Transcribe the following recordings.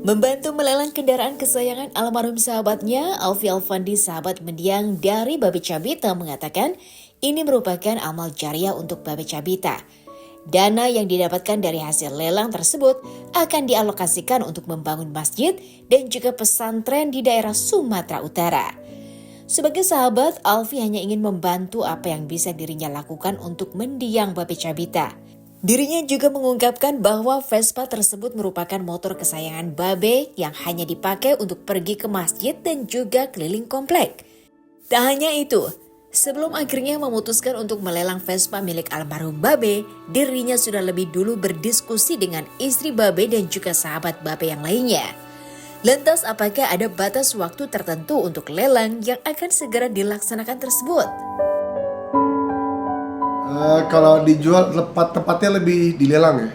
Membantu melelang kendaraan kesayangan almarhum sahabatnya, Alfi Alfandi, sahabat mendiang dari Babe Cabita, mengatakan ini merupakan amal jariah untuk Babe Cabita. Dana yang didapatkan dari hasil lelang tersebut akan dialokasikan untuk membangun masjid dan juga pesantren di daerah Sumatera Utara. Sebagai sahabat, Alfi hanya ingin membantu apa yang bisa dirinya lakukan untuk mendiang Babe Cabita. Dirinya juga mengungkapkan bahwa Vespa tersebut merupakan motor kesayangan Babe yang hanya dipakai untuk pergi ke masjid dan juga keliling komplek. Tak hanya itu, sebelum akhirnya memutuskan untuk melelang Vespa milik almarhum Babe, dirinya sudah lebih dulu berdiskusi dengan istri Babe dan juga sahabat Babe yang lainnya. Lantas apakah ada batas waktu tertentu untuk lelang yang akan segera dilaksanakan tersebut? Kalau dijual tepatnya lebih dilelang ya.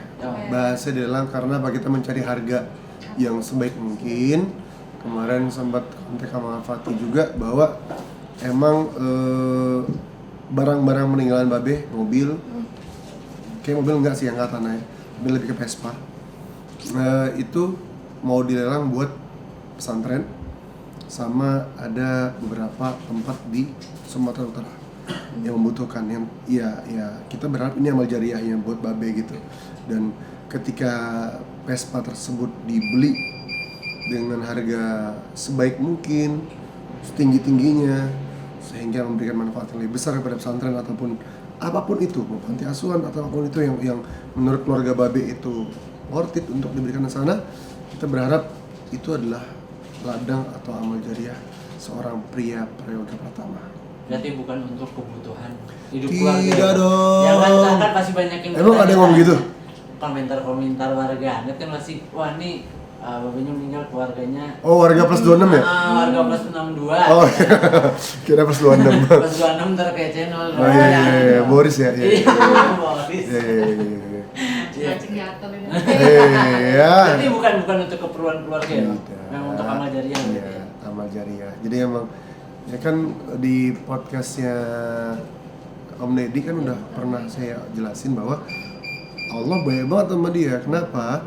Bahasa dilelang karena kita mencari harga yang sebaik mungkin. Kemarin sempat kontak sama Fatih juga bahwa emang barang-barang peninggalan Babe, mobil, kayak mobil enggak sih yang katanya, mobil lebih ke Vespa, itu mau dilelang buat pesantren, sama ada beberapa tempat di Sumatera Utara yang membutuhkan, yang ya kita berharap ini amal jariahnya buat Babe gitu. Dan ketika Vespa tersebut dibeli dengan harga sebaik mungkin, setinggi-tingginya, sehingga memberikan manfaat yang lebih besar kepada pesantren ataupun apapun itu, mau panti asuhan atau apapun itu yang menurut keluarga Babe itu worth it untuk diberikan ke sana, kita berharap itu adalah ladang atau amal jariah seorang pria Prayoga Pratama. Berarti bukan untuk kebutuhan hidup Tidak keluarga. dong. Ya kan pasti banyak yang Emang ada yang ngomong gitu? Komentar warga net kan masih, wah nih babanya meninggal keluarganya. Oh, warga plus 26 ya? Warga plus 62. Oh, kira plus 26. Plus 26 ntar kayak channel. Oh iya, Boris ya? Iya, Boris. Iya. Jadi bukan untuk keperluan keluarga ya? Memang untuk amal jariah. Iya, amal jariah. Jadi emang ya kan di podcastnya Om Deddy kan udah pernah saya jelasin bahwa Allah baik banget sama dia. Kenapa?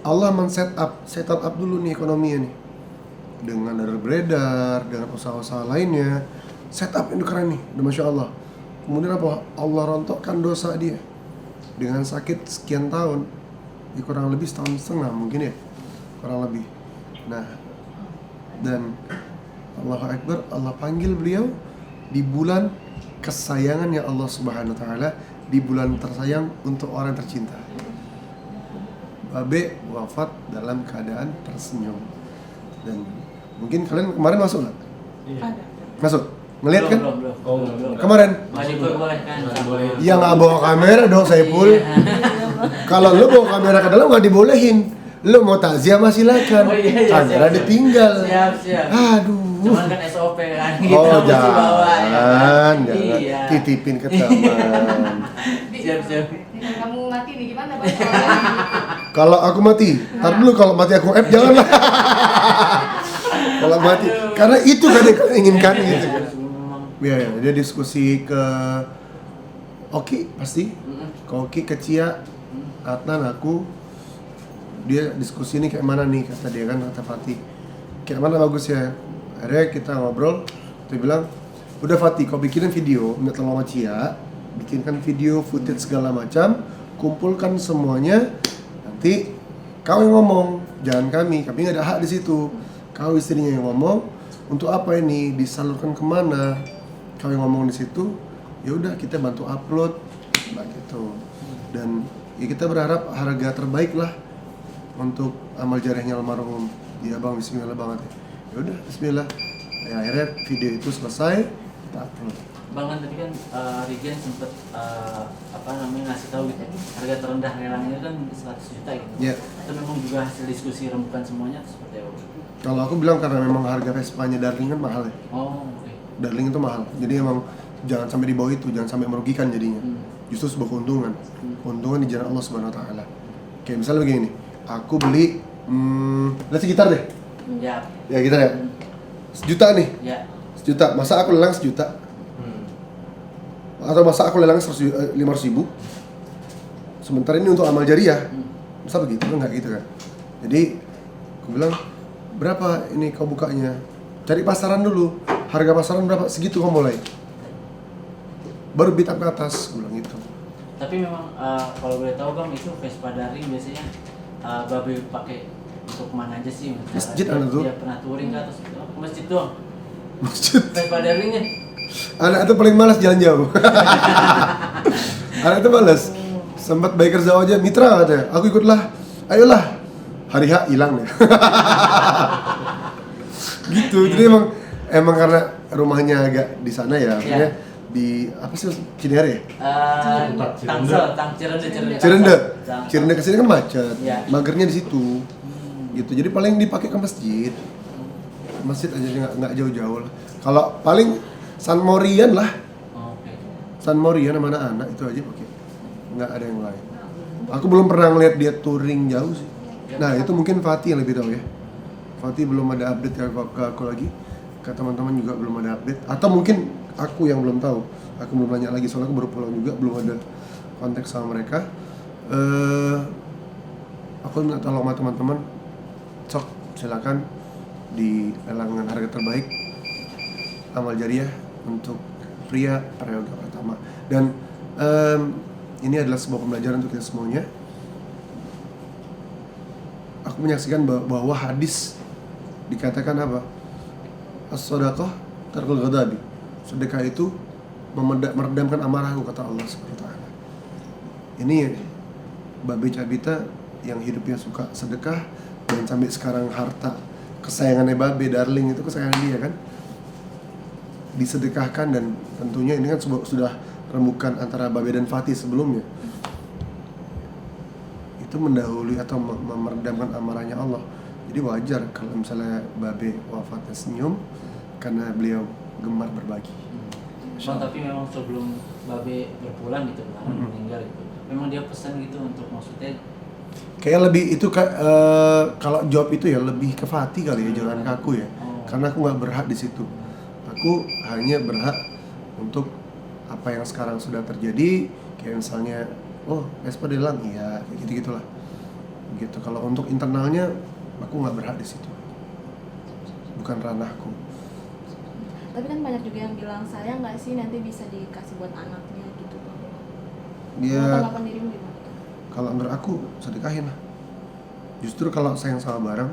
Allah men-set up dulu nih ekonominya nih, dengan darah beredar, dengan usaha-usaha lainnya. Setup itu keren nih, udah Masya Allah. Kemudian apa? Allah rontokkan dosa dia dengan sakit sekian tahun, ya kurang lebih setahun setengah mungkin ya, kurang lebih. Nah, dan Allahu Akbar, Allah panggil beliau di bulan kesayangannya Allah Subhanahu wa Ta'ala, di bulan tersayang untuk orang tercinta. Babe wafat dalam keadaan tersenyum. Dan mungkin kalian kemarin masuk nggak? Iya. Masuk? Ngeliat kan? Belum. Kemarin? Nggak diperbolehkan. Ya nggak bawa kamera dong, Saiful. Kalau lu bawa kamera ke dalam nggak dibolehin. Lu mau takziah masih silakan. Kamera siap. ditinggal. Siap. Aduh. Cuman kan SOP kan kita Oh mesti bawa ya. jangan, Iya. titipin ke taman. Siap. Dengan kamu mati nih gimana Bang? Kalau aku mati, ntar dulu kalau mati aku janganlah. Kalau mati, karena itu kan yang kalian inginkan gitu kan. Ya, dia diskusi ke Oki pasti, ke Oki, ke Cia, Adnan, aku. Dia diskusi nih kayak mana nih, kata dia kan, kata Fatih. Kayak mana bagus ya? Akhirnya kita ngobrol, dia bilang, udah Fatih, kau bikinin video, minta tolong sama Cia, bikinkan video, footage segala macam, kumpulkan semuanya, nanti kau yang ngomong, jangan kami nggak ada hak di situ. Kau istrinya yang ngomong, untuk apa ini, disalurkan kemana? Kau yang ngomong di situ, ya udah kita bantu upload, gitu. Dan ya kita berharap harga terbaik lah untuk amal jariahnya almarhum. Ya bang, bismillah banget ya udah bismillah. Ya, akhirnya video itu selesai, kita upload. Bang kan tadi kan Regen sempet ngasih tahu gitu harga terendah lelangnya kan 100 juta gitu. Iya. Itu memang juga hasil diskusi rembukan semuanya atau seperti apa? Kalau aku bilang karena memang harga Vespanya Darling kan mahal ya. Oh, oke. Darling itu mahal. Jadi emang jangan sampai di bawah itu, jangan sampai merugikan jadinya. Justru sebuah keuntungan. Keuntungan di jalan Allah Subhanahu wa Ta'ala. Kayak misalnya begini nih, aku beli let's say gitar deh. Ya. Ya gitar ya. 1 juta nih. Ya. 1 juta. Masa aku lelang 1 juta? Atau masa aku lelang 500 ribu? Sementara ini untuk amal jariah. Masa begitu? Enggak gitu kan. Jadi Aku bilang, berapa ini kau bukanya? Cari pasaran dulu, harga pasaran berapa, segitu kau mulai. Baru bid up ke atas, aku bilang gitu. Tapi memang kalau boleh tahu Bang, itu Vespa daring biasanya Babe pakai untuk kemana aja sih? Masjid ada tuh. Dia pernah touring ke atas gitu. Ke masjid doang. Maksud, Vespa daringnya. anak itu paling malas jalan jauh. Anak itu malas. Sempat biker jauh aja, mitra katanya, aku ikutlah, ayolah. Hari H hilang deh. Gitu, jadi emang karena rumahnya agak di sana ya, maksudnya di apa sih Cinere ya? Cirende. Cirende kesini kan macet, Ya. magernya di situ, gitu. Jadi paling dipakai ke masjid aja nggak jauh-jauh lah. Kalau paling San Morian lah, Oke. San Morian sama anak-anak itu aja pakai, nggak ada yang lain. Aku belum pernah ngeliat dia touring jauh sih. Nah itu mungkin Fatih yang lebih tahu ya. Fatih belum ada update ke aku lagi, ke teman-teman juga belum ada update. Atau mungkin aku yang belum tahu. Aku belum nanya lagi soalnya aku baru pulang juga, belum ada kontak sama mereka. Aku minta tolong sama teman-teman, sok silakan di lelangan harga terbaik amal jariah untuk pria prayoga pertama. Dan ini adalah sebuah pembelajaran untuk kita semuanya. Aku menyaksikan bahwa hadis dikatakan apa? As-sadaqah tarkul ghadabi. Sedekah itu meredamkan amarahku, kata Allah Subhanahu wa taala. Ini Babe Cabita yang hidupnya suka sedekah dan sampai sekarang harta kesayangannya Babe, darling itu kesayangan dia kan, disedekahkan. Dan tentunya ini kan sudah rembukan antara Babe dan Fatih sebelumnya. Itu mendahului atau meredamkan amarahnya Allah. Jadi wajar kalau misalnya Babe wafatnya senyum karena beliau gemar berbagi. Bang, tapi memang sebelum Babe berpulang gitu, meninggal gitu, memang dia pesan gitu untuk maksudnya Kayak lebih itu kalau jawab itu ya lebih ke Fatih kali ya, jangan ke aku ya. Karena aku nggak berhak di situ. Aku hanya berhak untuk apa yang sekarang sudah terjadi. Kayak misalnya, oh Vespa hilang, iya kayak gitu-gitulah. Gitu. Kalau untuk internalnya aku nggak berhak di situ. Bukan ranahku. Tapi kan banyak juga yang bilang sayang nggak sih nanti bisa dikasih buat anaknya gitu Bang. Dia Tanggapan dirimu gimana? kalau menurut aku sedekahin lah. Justru kalau sayang sama barang,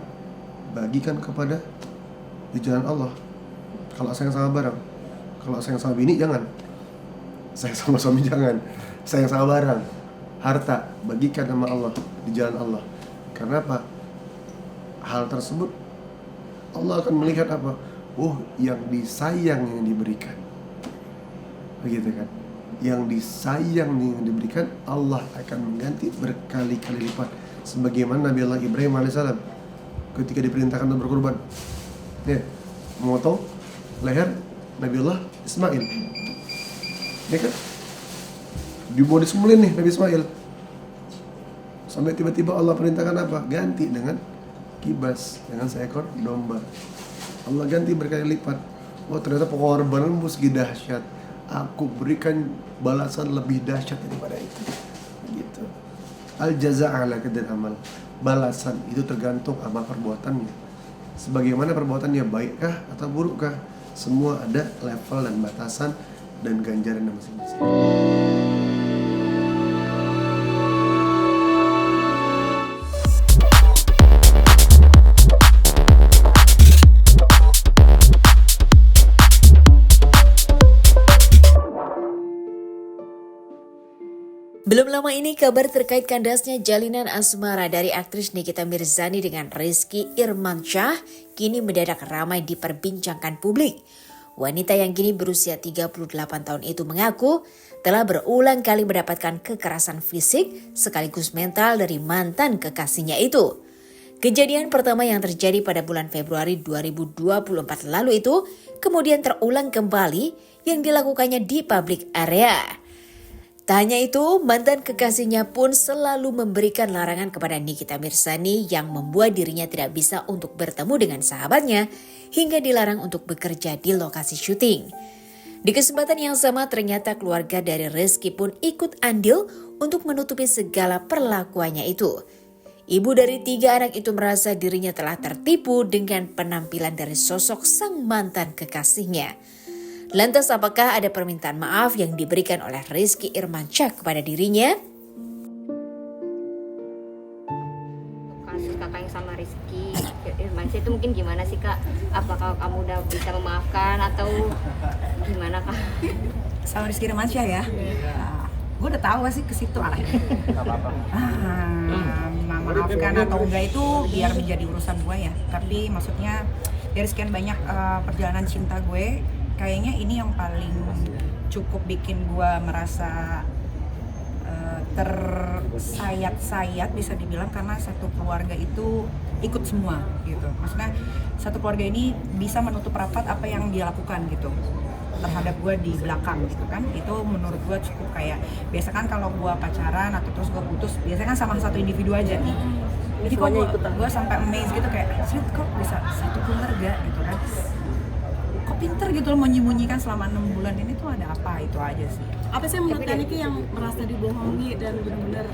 bagikan kepada di jalan Allah. Kalau sayang sama barang, kalau sayang sama bini jangan. Sayang sama suami jangan. Sayang sama barang, harta bagikan sama Allah di jalan Allah. Karena apa? Hal tersebut Allah akan melihat apa? Oh, yang disayang yang diberikan. Begitu kan? Yang disayang yang diberikan, Allah akan mengganti berkali-kali lipat. Sebagaimana Nabi Allah Ibrahim AS ketika diperintahkan untuk berkorban, ya, memotong leher Nabi Allah Ismail, ya kan? Mau disembelih nih Nabi Ismail, sampai tiba-tiba Allah perintahkan apa? Ganti dengan kibas, dengan seekor domba. Allah ganti berkali lipat. Oh ternyata pengorbananmu segi dahsyat, aku berikan balasan lebih dahsyat daripada itu. Gitu. Al jazaa ala qadri amal. Balasan itu tergantung amal perbuatannya. Sebagaimana perbuatannya baikkah atau burukkah, semua ada level dan batasan dan ganjaran masing-masing. Belum lama ini kabar terkait kandasnya jalinan asmara dari aktris Nikita Mirzani dengan Rizky Irmansyah kini mendadak ramai diperbincangkan publik. Wanita yang kini berusia 38 tahun itu mengaku telah berulang kali mendapatkan kekerasan fisik sekaligus mental dari mantan kekasihnya itu. Kejadian pertama yang terjadi pada bulan Februari 2024 lalu itu kemudian terulang kembali yang dilakukannya di public area. Tak hanya itu, mantan kekasihnya pun selalu memberikan larangan kepada Nikita Mirzani yang membuat dirinya tidak bisa untuk bertemu dengan sahabatnya hingga dilarang untuk bekerja di lokasi syuting. Di kesempatan yang sama ternyata keluarga dari Rizky pun ikut andil untuk menutupi segala perlakuannya itu. Ibu dari 3 anak itu merasa dirinya telah tertipu dengan penampilan dari sosok sang mantan kekasihnya. Lantas apakah ada permintaan maaf yang diberikan oleh Rizky Irmansyah kepada dirinya? Kasus kakak yang sama Rizky Irmansyah itu mungkin gimana sih kak? Apakah kamu udah bisa memaafkan atau gimana kak? Sama Rizky Irmansyah ya? Gue udah tahu sih ke situ arahnya. Maafkan atau enggak itu biar menjadi urusan gue ya. Tapi maksudnya dari sekian banyak perjalanan cinta gue, kayaknya ini yang paling cukup bikin gue merasa tersayat-sayat bisa dibilang, karena satu keluarga itu ikut semua gitu. Maksudnya satu keluarga ini bisa menutup rapat apa yang dia lakukan gitu terhadap gue di belakang gitu kan. Itu menurut gue cukup kayak, biasa kan kalau gue pacaran atau terus gue putus biasanya kan sama satu individu aja nih. Jadi kok gue sampai amazed gitu kayak, Sweet kok bisa satu keluarga gitu kan. Kok pinter gitu loh menyembunyikan selama 6 bulan ini tuh ada apa, itu aja sih. Apa sih menurut Kaniki yang merasa dibohongi dan benar-benar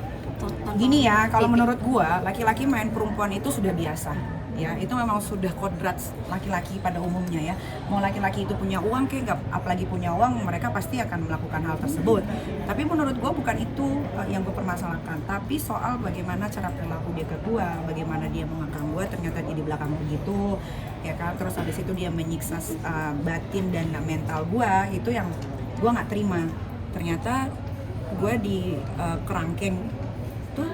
Gini ya, kalau menurut gua laki-laki main perempuan itu sudah biasa. Ya, itu memang sudah kodrat laki-laki pada umumnya ya. Mau laki-laki itu punya uang kayak nggak, apalagi punya uang, mereka pasti akan melakukan hal tersebut. Tapi menurut gua bukan itu yang gue permasalahkan, tapi soal bagaimana cara perilaku dia ke gua, bagaimana dia mengekang gua, ternyata dia di belakang begitu, ya kan. Terus habis itu dia menyiksa batin dan mental gua, itu yang gua nggak terima. Ternyata gua di kerangkeng tuh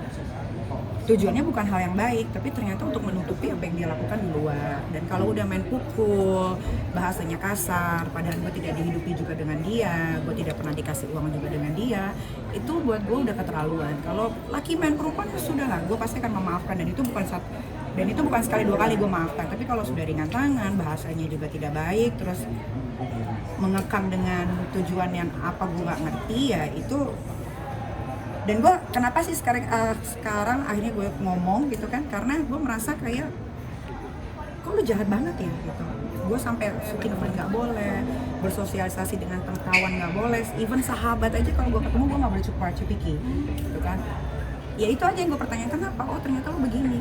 tujuannya bukan hal yang baik, tapi ternyata untuk menutupi apa yang dia lakukan di luar. Dan kalau udah main pukul, bahasanya kasar, padahal gue tidak dihidupi juga dengan dia, gue tidak pernah dikasih uang juga dengan dia, itu buat gue udah keterlaluan. Kalau laki main perempuan ya sudah lah, gue pasti akan memaafkan, dan itu bukan sekali 2 kali gue maafkan. Tapi kalau sudah ringan tangan, bahasanya juga tidak baik, terus mengekang dengan tujuan yang apa gue nggak ngerti, ya itu. Dan gue kenapa sih sekarang akhirnya gue ngomong gitu kan, karena gue merasa kayak kok lu jahat banget ya gitu. Gue sampai syuting nggak boleh, bersosialisasi dengan kawan nggak boleh, even sahabat aja kalau gue ketemu gue nggak boleh cupiki gitu kan. Ya itu aja yang gue pertanyakan, kenapa? Oh ternyata lu begini,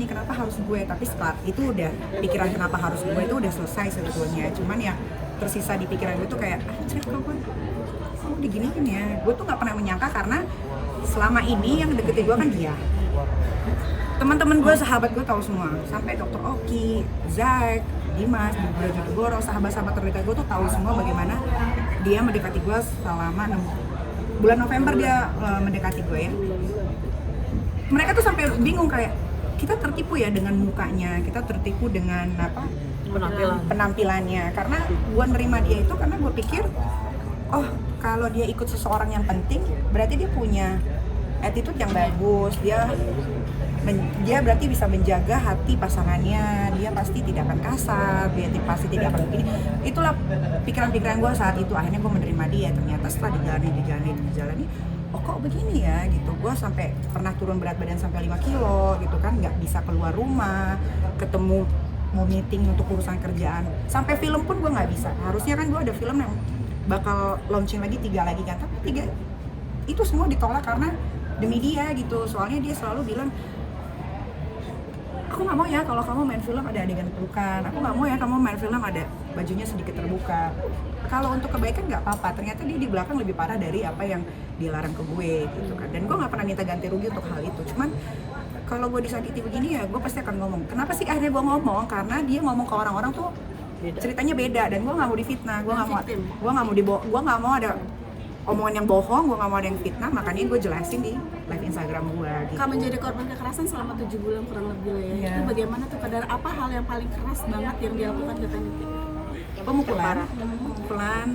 kenapa harus gue? Tapi setelah itu udah pikiran kenapa harus gue itu udah selesai sebetulnya. Cuman ya tersisa di pikiran gue tuh kayak kok gue diginiin ya. Gue tuh nggak pernah menyangka, karena selama ini yang deketin gue kan dia. Teman-teman gue, sahabat gue tahu semua, sampai Dr. Oki, Zack, Dimas, Jogoro, sahabat-sahabat terdekat gue tuh tahu semua bagaimana dia mendekati gue selama bulan November dia mendekati gue ya. Mereka tuh sampai bingung kayak, kita tertipu ya dengan mukanya, kita tertipu dengan penampilannya. Karena gue nerima dia itu karena gue pikir, oh kalau dia ikut seseorang yang penting, berarti dia punya attitude yang bagus, dia berarti bisa menjaga hati pasangannya, dia pasti tidak akan kasar, dia pasti tidak akan begini. Itulah pikiran-pikiran gue saat itu. Akhirnya gue menerima dia. Ternyata setelah dijalani, oh kok begini ya gitu. Gue sampai pernah turun berat badan sampai 5 kilo gitu kan, nggak bisa keluar rumah, ketemu mau meeting untuk urusan kerjaan, sampai film pun gue nggak bisa. Harusnya kan gue ada film yang bakal launching lagi 3 lagi kan, tapi 3 itu semua ditolak karena demi dia gitu. Soalnya dia selalu bilang, aku nggak mau ya kalau kamu main film ada adegan pelukan, aku nggak mau ya kamu main film ada bajunya sedikit terbuka. Kalau untuk kebaikan nggak apa-apa, ternyata dia di belakang lebih parah dari apa yang dilarang ke gue gitu kan. Dan gue nggak pernah minta ganti rugi untuk hal itu. Cuman kalau gue disakiti begini ya gue pasti akan ngomong. Kenapa sih akhirnya gue ngomong? Karena dia ngomong ke orang-orang tuh ceritanya beda, dan gue nggak mau difitnah, gue nggak mau ada omongan yang bohong, gue nggak mau ada yang fitnah. Makanya gue jelasin di live Instagram gue gitu. Kamu menjadi korban kekerasan selama 7 bulan kurang lebih lah ya. Yeah. Itu bagaimana tuh, kadar apa hal yang paling keras banget yang dilakukan ke Kaniki? Pemukulan,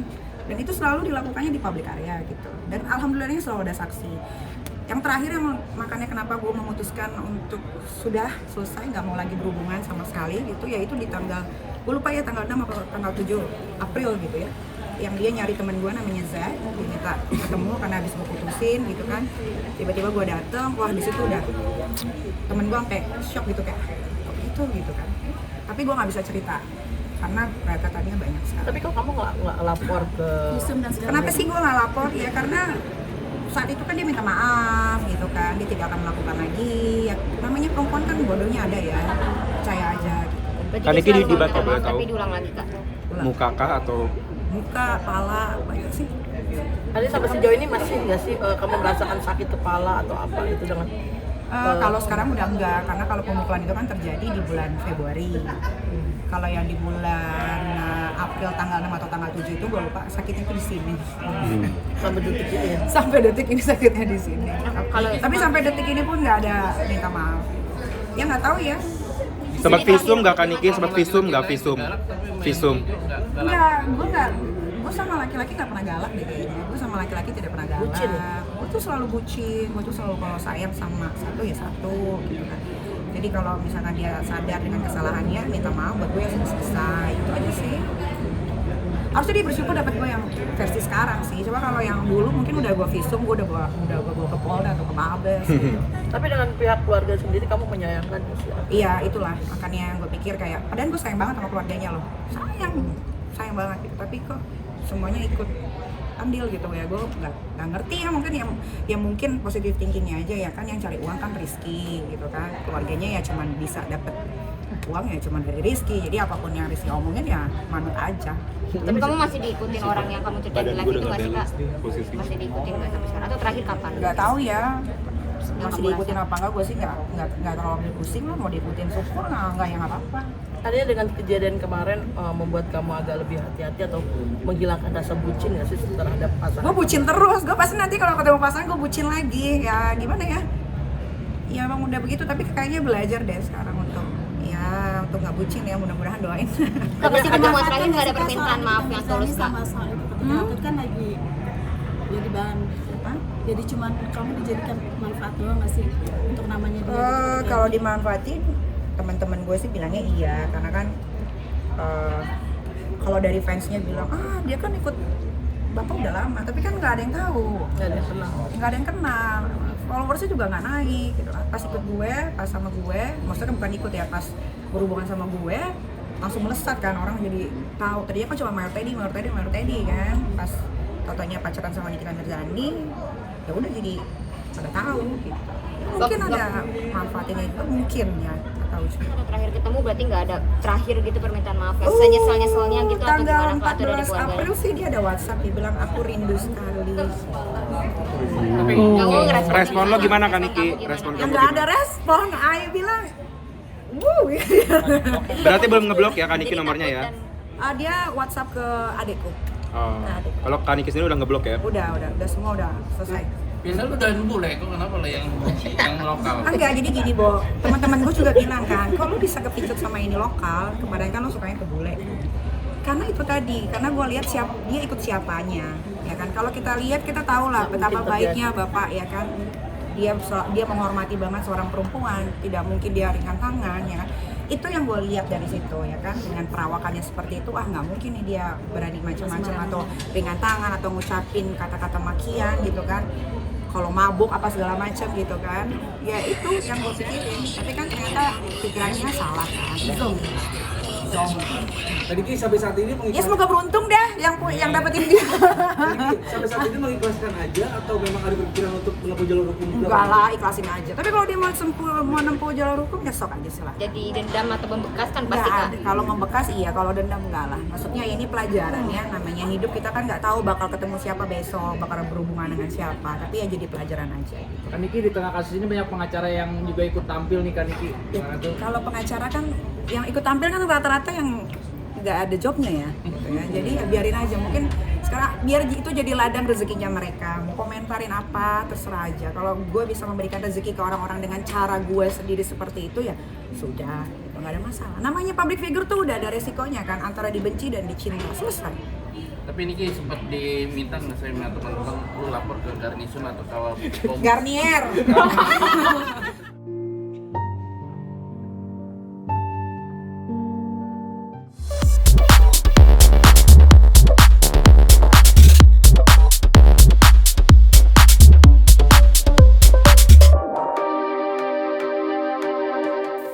dan itu selalu dilakukannya di public area gitu. Dan alhamdulillahnya selalu ada saksi. Yang terakhir yang makanya kenapa gue memutuskan untuk sudah selesai, nggak mau lagi berhubungan sama sekali gitu, yaitu di tanggal, gue lupa ya tanggal 6 atau tanggal 7 April gitu ya, yang dia nyari temen gue namanya Zack, dia minta ketemu karena habis gue putusin gitu kan. Tiba-tiba gue dateng, wah di situ udah temen gue sampai shock gitu kayak kok gitu kan. Tapi gue nggak bisa cerita karena rentetannya banyak sekali. Tapi kok kamu nggak lapor ke Visum dan segala Kenapa macam? sih gue nggak lapor? Ya karena saat itu kan dia minta maaf gitu kan, dia tidak akan melakukan lagi. Ya, namanya perempuan kan bodohnya ada ya, percaya aja gitu. Berarti Kan dia Niki selalu dibaca, meminta boleh maaf, tahu? tapi diulang lagi kak. Muka kah atau Muka, kepala, banyak sih. Tadi sampai sejauh ini masih nggak sih kamu merasakan sakit kepala atau apa gitu dengan Kalau sekarang udah enggak, karena kalau pemukulan itu kan terjadi di bulan Februari. Kalau yang di bulan April tanggal 6 atau tanggal 7 itu gue lupa, sakitnya itu di sini. sampai detik ini ya? Sampai detik ini sakitnya di sini. Kalau- Tapi sampai detik ini pun nggak ada minta maaf. Ya nggak tahu ya. sempat visum nggak kan Niki? Sempat visum nggak visum? Visum. Enggak, gue sama laki-laki nggak pernah galak deh kayaknya. Gue sama laki-laki tidak pernah galak. Bucin ya? Gue tuh selalu bucin, gue tuh selalu kalau sayang sama satu ya satu gitu kan. Jadi kalau misalkan dia sadar dengan kesalahannya, minta maaf buat gue ya sudah selesai. Itu aja sih. Harusnya dia bersyukur dapat gue yang versi sekarang sih. Coba kalau yang dulu mungkin udah gue visum, gue udah bawa ke Polda atau ke Mabes. Gitu. Tapi dengan pihak keluarga sendiri kamu menyayangkan sih? Iya, itulah makanya gue pikir kayak, padahal gue sayang banget sama keluarganya loh, sayang banget gitu, tapi kok semuanya ikut andil gitu ya. Gue nggak ngerti ya, mungkin positive thinkingnya aja ya kan, yang cari uang kan Rizky gitu kan, keluarganya ya cuman bisa dapet uang ya cuman dari Rizky, jadi apapun yang Rizky omongin ya manut aja. Tapi kamu masih diikutin orang yang kamu ceritain lagi itu nggak sih kak? Masih diikutin nggak sampai sekarang? Atau terakhir kapan? Nggak tahu ya, Nggak masih diikutin apa enggak, gue sih nggak terlalu pusing lah, mau diikutin syukur nggak ya nggak apa-apa. Tadinya dengan kejadian kemarin membuat kamu agak lebih hati-hati atau menghilangkan rasa bucin nggak sih terhadap pasangan? Gue bucin terus, gue pasti nanti kalau ketemu pasangan gue bucin lagi, ya gimana ya? Ya emang udah begitu, tapi kayaknya belajar deh sekarang untuk nggak bucin ya, mudah-mudahan doain. Kak, pasti pertemuan terakhir nggak ada permintaan maaf yang tulus kak? sama soal itu ketika itu kan lagi jadi bahan apa? Jadi cuman kamu dijadikan manfaat doang nggak sih untuk namanya dia? gitu? Kalau dimanfaatin, teman-teman gue sih bilangnya iya, karena kan kalau dari fansnya bilang dia kan ikut bapak udah lama, tapi kan nggak ada yang tahu, nggak ada yang kenal, followersnya juga nggak naik gitu lah. Pas ikut gue, pas sama gue, maksudnya kan bukan ikut ya, pas berhubungan sama gue langsung melesat kan, orang jadi tahu. Tadinya kan cuma Mayor Teddy kan, pas totonya pacaran sama Nikita Mirzani, ya udah jadi pada tahu gitu. Mungkin ada manfaatnya itu, mungkin ya, nggak tahu sih. Ada terakhir ketemu berarti nggak ada terakhir gitu permintaan maaf yang senyesal-nyesalnya gitu atau Tanggal gimana kak? Atau dari 14 keluarganya? April sih dia ada WhatsApp, dia bilang aku rindu sekali. Tapi Kamu ngerespon respon lo gimana kan Niki? Kamu gimana? Respon Yang kamu nggak ada gimana? respon, Ayo bilang, Berarti belum ngeblok ya kan Niki Jadi nomornya ya? takut dan- Dia WhatsApp ke adekku. Oh. Kalau kan Niki sendiri udah ngeblok ya? Udah semua udah selesai. Biasanya lu udah bule, kok kenapa lo yang lokal? Enggak, jadi gini Bo, teman-teman gue juga bilang kan, kok lu bisa kepicut sama ini lokal, kemarin kan lu sukanya ke bule. Karena itu tadi, karena gue lihat dia ikut siapanya, ya kan. Kalau kita lihat, kita tahu lah betapa baiknya bapak, ya kan. Dia menghormati banget seorang perempuan, tidak mungkin dia ringan tangan, ya kan. Itu yang gue lihat dari situ, ya kan. Dengan perawakannya seperti itu, nggak mungkin nih dia berani macam-macam atau ringan tangan atau ngucapin kata-kata makian gitu kan. Kalau mabuk apa segala macam gitu kan, ya itu yang gue pikirin. Tapi kan ternyata pikirannya salah kan. Zong. Tadi Ki sampai saat ini Ya semoga beruntung deh yang dapetin dia. sampai saat ini mengikhlaskan aja atau memang ada berpikiran untuk menempuh jalur hukum juga? Enggak lah, ikhlasin aja. Tapi kalau dia mau nempuh jalur hukum ya sok aja silakan. Jadi dendam atau membekas kan pasti Nggak kak? ada. Kalau membekas iya, kalau dendam enggak lah. Maksudnya ini pelajaran ya, namanya hidup kita kan nggak tahu bakal ketemu siapa besok, bakal berhubungan dengan siapa. Tapi ya jadi pelajaran aja. Kan Niki di tengah kasus ini banyak pengacara yang juga ikut tampil nih kan Niki. Gimana tuh? Kalau pengacara kan yang ikut tampil kan rata-rata yang nggak ada jobnya ya, gitu ya. Jadi ya biarin aja, mungkin sekarang biar itu jadi ladang rezekinya mereka. Mau komentarin apa terserah aja. Kalau gue bisa memberikan rezeki ke orang-orang dengan cara gue sendiri seperti itu ya sudah, gitu. Nggak ada masalah. Namanya public figure tuh udah ada resikonya kan, antara dibenci dan dicinta, selesai. Tapi Niki sempat diminta nggak sama teman-teman lu lapor ke Garnisun atau kawal pom? Garnier.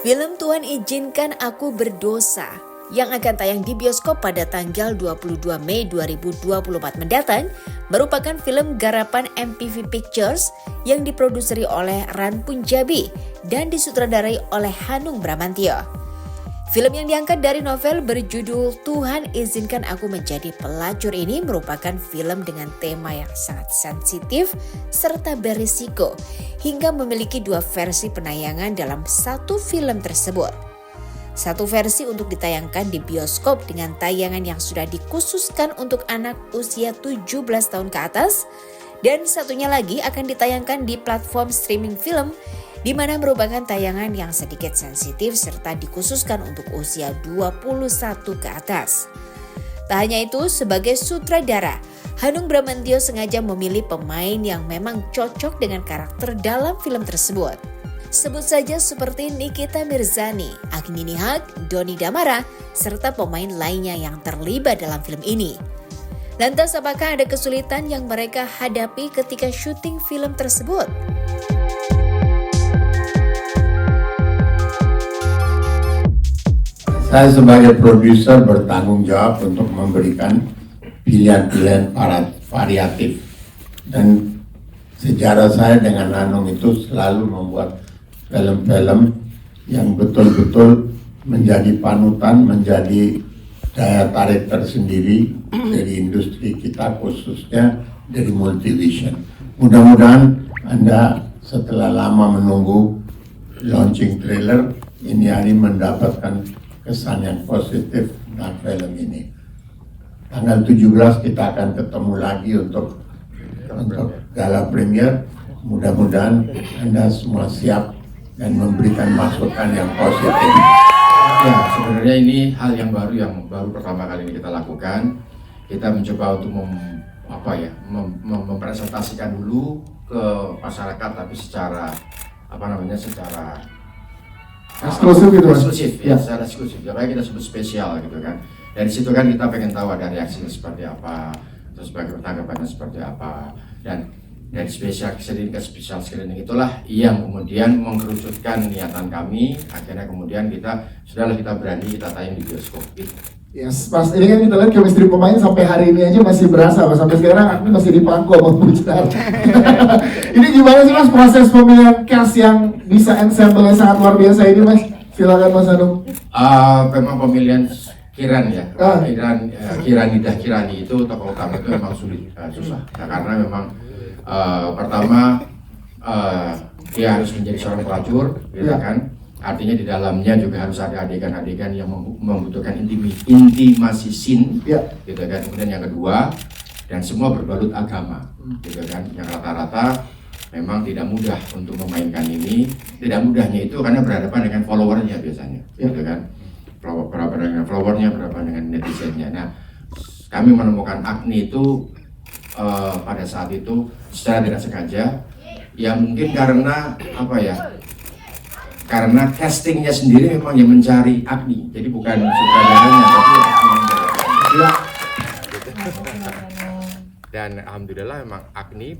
Film Tuhan Izinkan Aku Berdosa yang akan tayang di bioskop pada tanggal 22 Mei 2024 mendatang merupakan film garapan MPV Pictures yang diproduseri oleh Ran Punjabi dan disutradarai oleh Hanung Bramantyo. Film yang diangkat dari novel berjudul Tuhan Izinkan Aku Menjadi Pelacur ini merupakan film dengan tema yang sangat sensitif serta berisiko hingga memiliki 2 versi penayangan dalam satu film tersebut. Satu versi untuk ditayangkan di bioskop dengan tayangan yang sudah dikhususkan untuk anak usia 17 tahun ke atas, dan satunya lagi akan ditayangkan di platform streaming film di mana merupakan tayangan yang sedikit sensitif serta dikhususkan untuk usia 21 ke atas. Tak hanya itu, sebagai sutradara, Hanung Bramantyo sengaja memilih pemain yang memang cocok dengan karakter dalam film tersebut. Sebut saja seperti Nikita Mirzani, Agni Nihak, Doni Damara, serta pemain lainnya yang terlibat dalam film ini. Lantas apakah ada kesulitan yang mereka hadapi ketika syuting film tersebut? Saya sebagai produser bertanggung jawab untuk memberikan pilihan-pilihan variatif. Dan sejarah saya dengan Hanung itu selalu membuat film-film yang betul-betul menjadi panutan, menjadi daya tarik tersendiri dari industri kita, khususnya dari Multivision. Mudah-mudahan Anda setelah lama menunggu launching trailer, ini hari mendapatkan kesan yang positif dengan film ini. Tanggal 17 kita akan ketemu lagi untuk gala premier. Mudah-mudahan Anda semua siap dan memberikan masukan yang positif. Ya, sebenarnya ini hal yang baru pertama kali ini kita lakukan. Kita mencoba untuk mempresentasikan dulu ke masyarakat, tapi secara secara eksklusif gitu, Mas? Eksklusif, ya, secara eksklusif. Makanya kita sebut spesial gitu kan. Dari situ kan kita pengen tahu ada reaksinya seperti apa, terus bagaimana tanggapannya seperti apa, dan dari spesial screening ke spesial screening itulah yang kemudian mengerucutkan niatan kami. Akhirnya kemudian kita berani kita tayang di bioskop gitu. Yes, Mas, ini kan kita lihat chemistry pemain sampai hari ini aja masih berasa, Mas. Sampai sekarang aku masih dipangku sama Bujar. Ini gimana sih, Mas, proses pemilihan cast yang bisa ensemble yang sangat luar biasa ini, Mas? Silakan, Mas Hanung. Memang pemilihan Kiran ya, Kirani itu tokoh utama itu memang sulit, susah. Nah, karena memang pertama dia harus menjadi seorang pelacur, gitu kan. Artinya di dalamnya juga harus ada adegan-adegan yang membutuhkan intimasi scene, gitu kan. Kemudian yang kedua, dan semua berbalut agama, gitu kan. Yang rata-rata memang tidak mudah untuk memainkan ini. Tidak mudahnya itu karena berhadapan dengan followernya biasanya, gitu kan. Berapa dengan followernya, berapa dengan netizennya. Nah, kami menemukan Agni itu pada saat itu secara tidak sengaja, ya mungkin karena karena castingnya sendiri memang yang mencari Agni, jadi bukan sutradaranya, tapi Agni. Dan alhamdulillah memang Agni,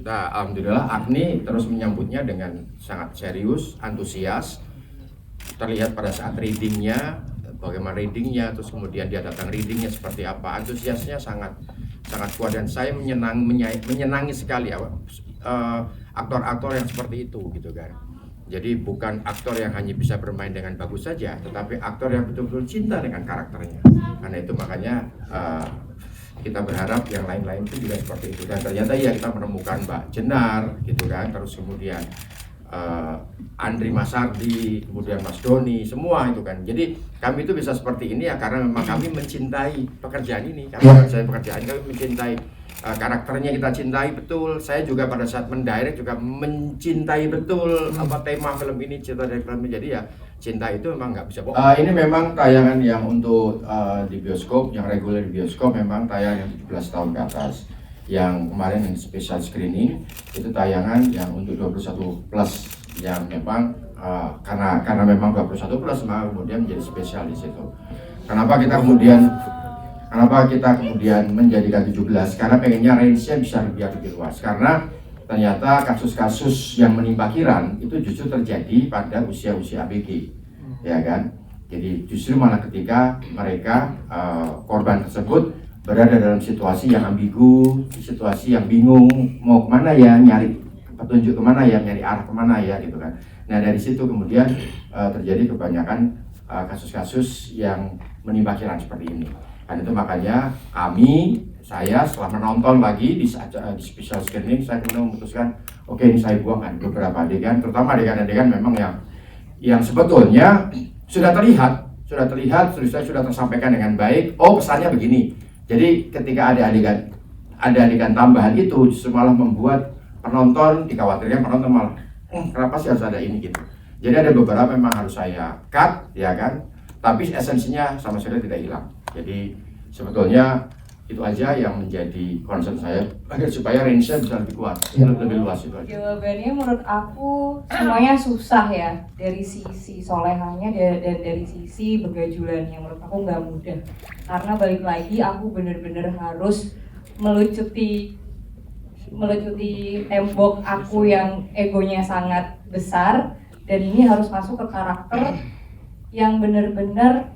alhamdulillah Agni terus menyambutnya dengan sangat serius, antusias. Terlihat pada saat readingnya, bagaimana readingnya, terus kemudian dia datang readingnya seperti apa, antusiasnya sangat kuat, dan saya menyenangi sekali aktor-aktor yang seperti itu, gitu kan. Jadi bukan aktor yang hanya bisa bermain dengan bagus saja, tetapi aktor yang betul-betul cinta dengan karakternya. Karena itu makanya kita berharap yang lain-lain itu juga seperti itu. Dan ternyata ya kita menemukan Mbak Jenar, gitu kan, terus kemudian Andri Masardi, kemudian Mas Doni, semua itu kan. Jadi kami itu bisa seperti ini ya karena memang kami mencintai pekerjaan ini. Kami mencintai pekerjaan, kami mencintai karakternya, kita cintai betul. Saya juga pada saat mendirect juga mencintai betul tema film ini, cerita dari film ini. Jadi ya cinta itu memang nggak bisa bohong. Ini memang tayangan yang untuk di bioskop, yang reguler di bioskop memang tayangan yang 17 tahun ke atas. Yang kemarin yang special screening itu tayangan yang untuk 21 plus yang memang karena memang 21 plus maka kemudian menjadi spesial di situ. Kenapa kita kemudian menjadikan 17? Karena pengennya range-nya bisa lebih luas. Karena ternyata kasus-kasus yang menimpa Kiran itu justru terjadi pada usia-usia ABG, ya kan? Jadi justru malah ketika mereka korban tersebut berada dalam situasi yang ambigu, situasi yang bingung, mau kemana ya, nyari petunjuk kemana ya, nyari arah kemana ya gitu kan. Nah dari situ kemudian terjadi kebanyakan kasus-kasus yang menimpa Kiran seperti ini. Dan itu makanya saya setelah menonton lagi di special screening, saya kemudian memutuskan oke, ini saya buangkan beberapa adegan, terutama adegan-adegan memang yang sebetulnya sudah terlihat, sudah tersampaikan dengan baik. Oh, pesannya begini. Jadi ketika ada adegan tambahan itu justru malah membuat penonton dikhawatirkan malah kenapa sih harus ada ini gitu. Jadi ada beberapa memang harus saya cut ya kan, tapi esensinya sama sekali tidak hilang. Jadi sebetulnya itu aja yang menjadi concern saya agar supaya range-nya bisa lebih kuat, lebih luas itu aja. Jawabannya menurut aku semuanya susah ya, dari sisi solehahnya dan dari sisi begajulannya. Menurut aku nggak mudah, karena balik lagi aku bener-bener harus melucuti tembok aku yang egonya sangat besar, dan ini harus masuk ke karakter yang bener-bener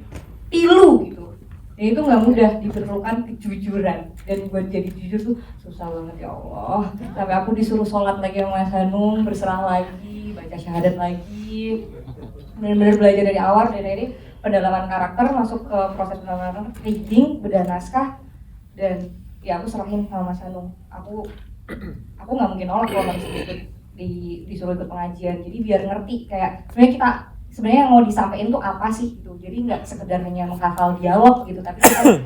pilu gitu. Dan itu nggak mudah, diperlukan kejujuran, dan buat jadi jujur tuh susah banget ya Allah. Sampai aku disuruh sholat lagi sama Mas Hanung, berserah lagi, baca syahadat lagi, benar-benar belajar dari awal, dan ini pendalaman karakter, masuk ke proses pendalaman reading, bedah naskah, dan ya aku serahin sama Mas Hanung. Aku nggak mungkin nolak kalau harus disuruh ikut pengajian. Jadi biar ngerti kayak sebenarnya yang mau disampaikan tuh apa sih gitu. Jadi nggak sekedar hanya menghafal dialog gitu, tapi kita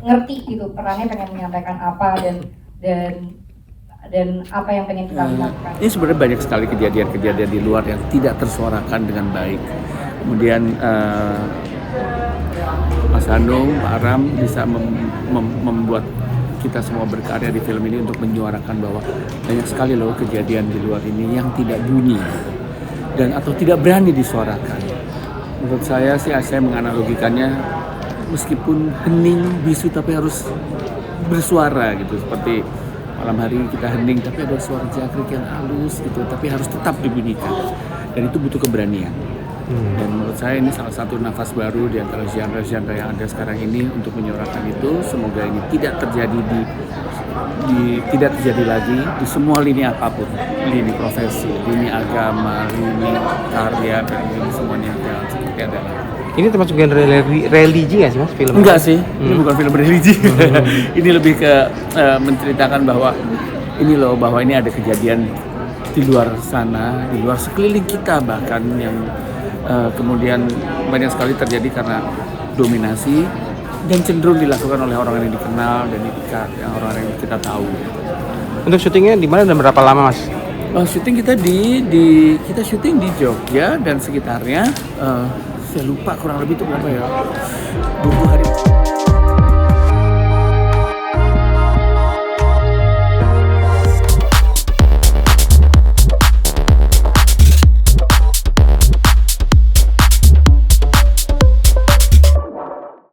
ngerti gitu perannya pengen menyampaikan apa dan apa yang pengen kita lakukan. Ini sebenarnya banyak sekali kejadian-kejadian di luar yang tidak tersuarakan dengan baik. Kemudian Mas Hanung, Pak Aram bisa membuat kita semua berkarya di film ini untuk menyuarakan bahwa banyak sekali loh kejadian di luar ini yang tidak bunyi dan atau tidak berani disuarakan. Menurut saya sih, saya menganalogikannya meskipun hening, bisu, tapi harus bersuara gitu. Seperti malam hari kita hening tapi ada suara jangkrik yang halus gitu, tapi harus tetap dibunyikan. Dan itu butuh keberanian. Dan menurut saya ini salah satu nafas baru di antara genre-genre yang ada sekarang ini untuk menyuarakan itu. Semoga ini tidak terjadi tidak terjadi lagi di semua lini apapun, lini profesi, lini agama, lini karya, dan lini semuanya yang seperti ada. Ini termasuk genre religi nggak sih Mas film? Enggak sih, ini bukan film religi. Ini lebih ke menceritakan bahwa ini loh, bahwa ini ada kejadian di luar sana, di luar sekeliling kita bahkan yang kemudian banyak sekali terjadi karena dominasi dan cenderung dilakukan oleh orang yang dikenal dan yang orang yang kita tahu. Untuk syutingnya di mana dan berapa lama Mas? Syuting kita kita syuting di Jogja dan sekitarnya. Saya lupa kurang lebih itu berapa ya, 20 hari.